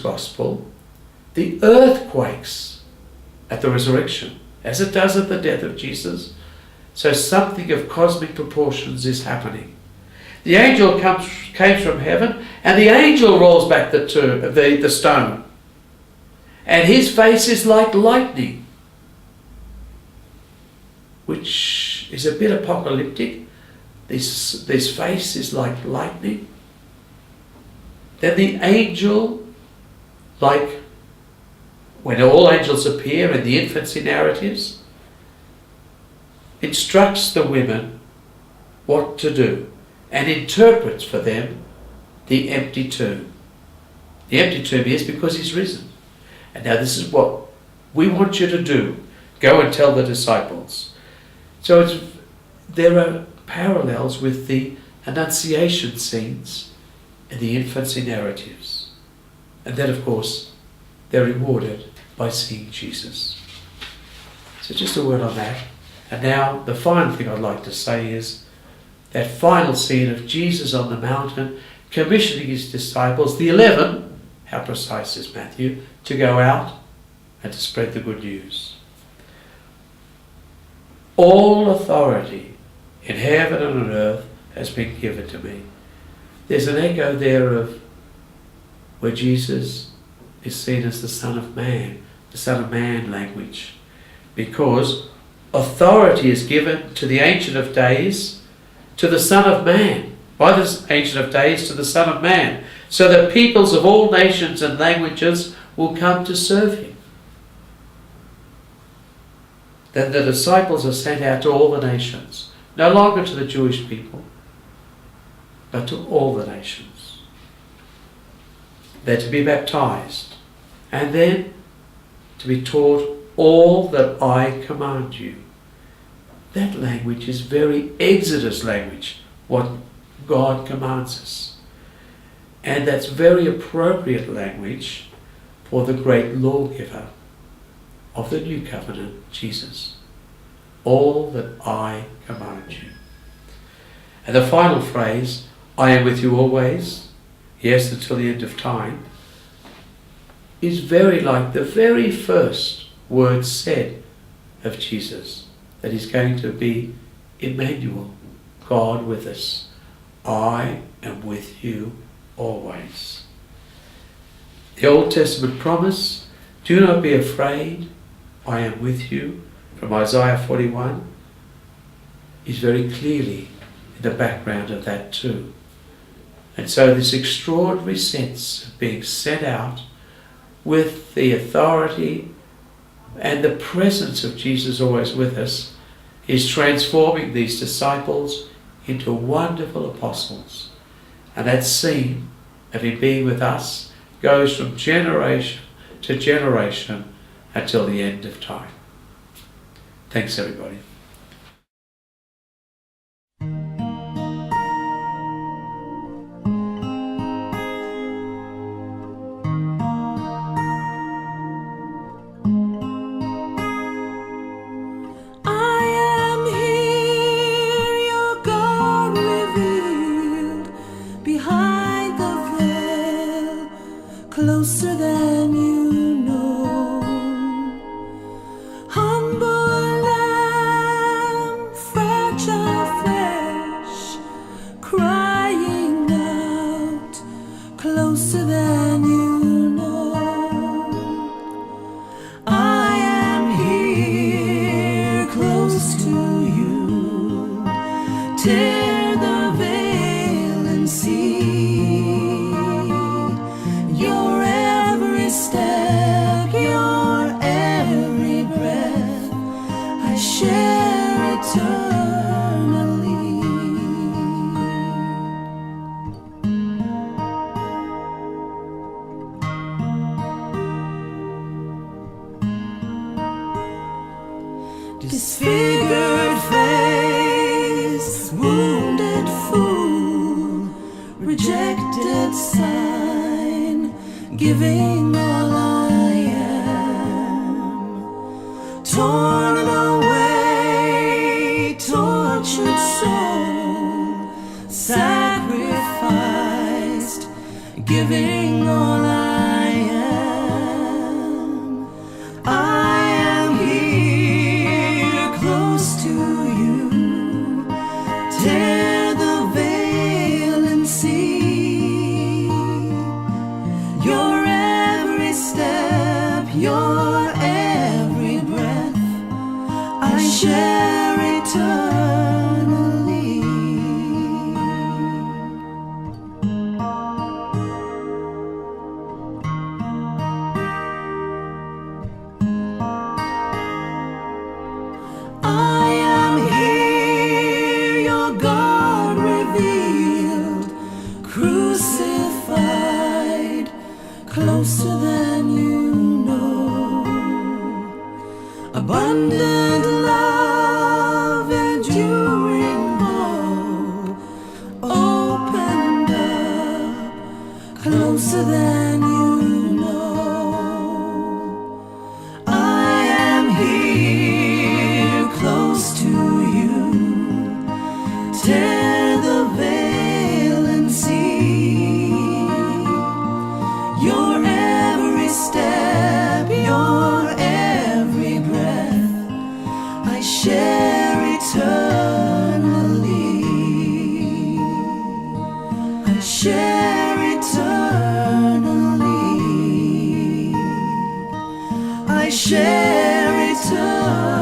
Gospel, the earth quakes at the resurrection, as it does at the death of Jesus. So something of cosmic proportions is happening. The angel came from heaven, and the angel rolls back the stone. And his face is like lightning, which is a bit apocalyptic. This face is like lightning. Then the angel, like when all angels appear in the infancy narratives, instructs the women what to do and interprets for them the empty tomb. The empty tomb is because he's risen. And now this is what we want you to do. Go and tell the disciples. So there are parallels with the Annunciation scenes and the infancy narratives. And then, of course, they're rewarded by seeing Jesus. So just a word on that. And now the final thing I'd like to say is that final scene of Jesus on the mountain commissioning his disciples, the 11, how precise is Matthew, to go out and to spread the good news. All authority in heaven and on earth has been given to me. There's an echo there of where Jesus is seen as the Son of Man, the Son of Man language, because authority is given to the Ancient of Days, to the Son of Man, by the Ancient of Days to the Son of Man, so that peoples of all nations and languages will come to serve him. Then the disciples are sent out to all the nations, no longer to the Jewish people, but to all the nations. They're to be baptized, and then to be taught all that I command you. That language is very Exodus language, what God commands us. And that's very appropriate language for the great lawgiver of the new covenant, Jesus. All that I command you. And the final phrase, I am with you always, yes, until the end of time, is very like the very first words said of Jesus, that he's going to be Emmanuel, God with us. I am with you always. The Old Testament promise, do not be afraid, I am with you, from Isaiah 41, is very clearly in the background of that too. And so this extraordinary sense of being sent out with the authority and the presence of Jesus always with us is transforming these disciples into wonderful apostles. And that scene of him being with us goes from generation to generation until the end of time. Thanks, everybody. Closer than you know, humble lamb, fragile flesh, crying out, closer than you know. I am here, close to you, tear the veil and see. Step, your every breath, I share eternally. Disfigured face, wounded fool, rejected sign, giving all I am, torn away, tortured soul, sacrificed, giving all I am. your every step, your every breath, I share eternally. I am here, your God revealed, crucified, closer than you know. Abundant love, enduring hope, opened up, closer than you know. I am here, close to you. Tear the veil and see your every step, your every breath, I share eternally. I share eternally. I share eternally.